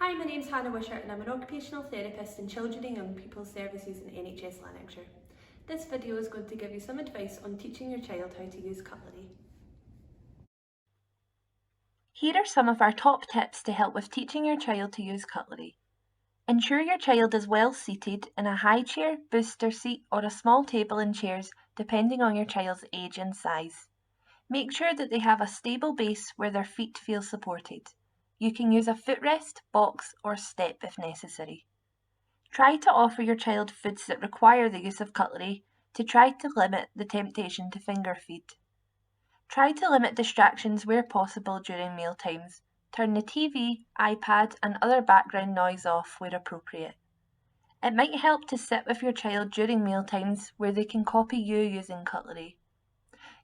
Hi, my name's Hannah Wishart and I'm an occupational therapist in Children and Young People's Services in NHS Lanarkshire. This video is going to give you some advice on teaching your child how to use cutlery. Here are some of our top tips to help with teaching your child to use cutlery. Ensure your child is well seated in a high chair, booster seat or a small table and chairs depending on your child's age and size. Make sure that they have a stable base where their feet feel supported. You can use a footrest, box or step if necessary. Try to offer your child foods that require the use of cutlery to try to limit the temptation to finger feed. Try to limit distractions where possible during meal times. Turn the TV, iPad and other background noise off where appropriate. It might help to sit with your child during meal times where they can copy you using cutlery.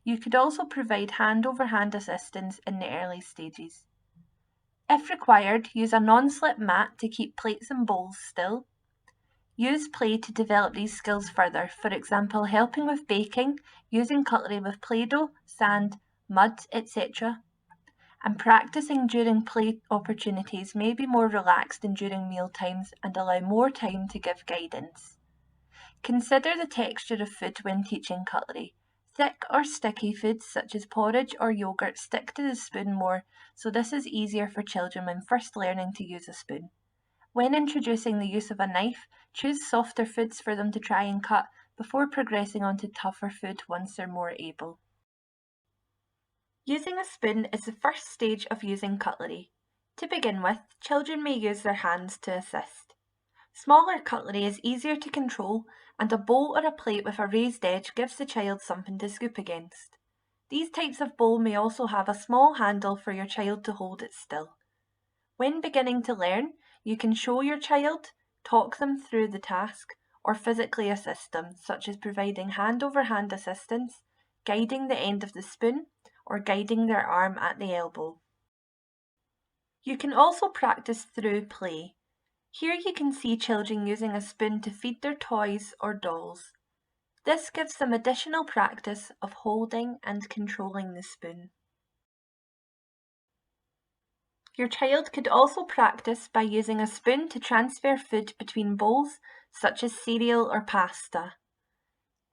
You could also provide hand-over-hand assistance in the early stages. If required, use a non-slip mat to keep plates and bowls still. Use play to develop these skills further, for example helping with baking, using cutlery with Play-Doh, sand, mud, etc. And practicing during play opportunities may be more relaxed than during meal times and allow more time to give guidance. Consider the texture of food when teaching cutlery. Thick or sticky foods such as porridge or yogurt stick to the spoon more, so this is easier for children when first learning to use a spoon. When introducing the use of a knife, choose softer foods for them to try and cut before progressing on to tougher food once they're more able. Using a spoon is the first stage of using cutlery. To begin with, children may use their hands to assist. Smaller cutlery is easier to control, and a bowl or a plate with a raised edge gives the child something to scoop against. These types of bowl may also have a small handle for your child to hold it still. When beginning to learn, you can show your child, talk them through the task, or physically assist them, such as providing hand-over-hand assistance, guiding the end of the spoon, or guiding their arm at the elbow. You can also practice through play. Here you can see children using a spoon to feed their toys or dolls. This gives them additional practice of holding and controlling the spoon. Your child could also practice by using a spoon to transfer food between bowls, such as cereal or pasta.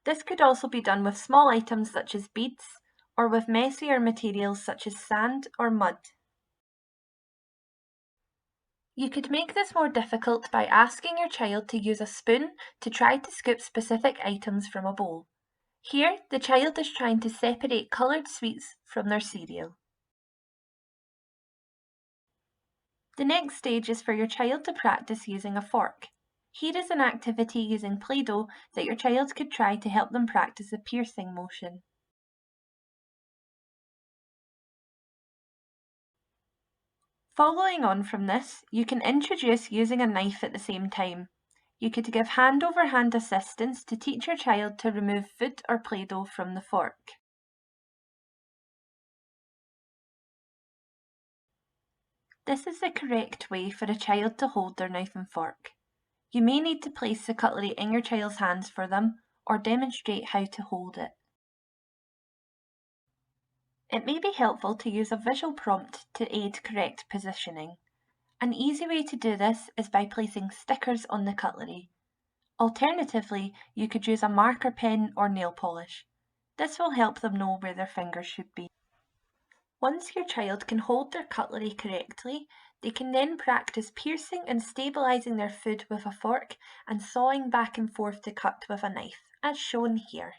This could also be done with small items such as beads, or with messier materials such as sand or mud. You could make this more difficult by asking your child to use a spoon to try to scoop specific items from a bowl. Here, the child is trying to separate coloured sweets from their cereal. The next stage is for your child to practice using a fork. Here is an activity using Play-Doh that your child could try to help them practice the piercing motion. Following on from this, you can introduce using a knife at the same time. You could give hand-over-hand assistance to teach your child to remove food or Play-Doh from the fork. This is the correct way for a child to hold their knife and fork. You may need to place the cutlery in your child's hands for them, or demonstrate how to hold it. It may be helpful to use a visual prompt to aid correct positioning. An easy way to do this is by placing stickers on the cutlery. Alternatively, you could use a marker pen or nail polish. This will help them know where their fingers should be. Once your child can hold their cutlery correctly, they can then practice piercing and stabilising their food with a fork and sawing back and forth to cut with a knife, as shown here.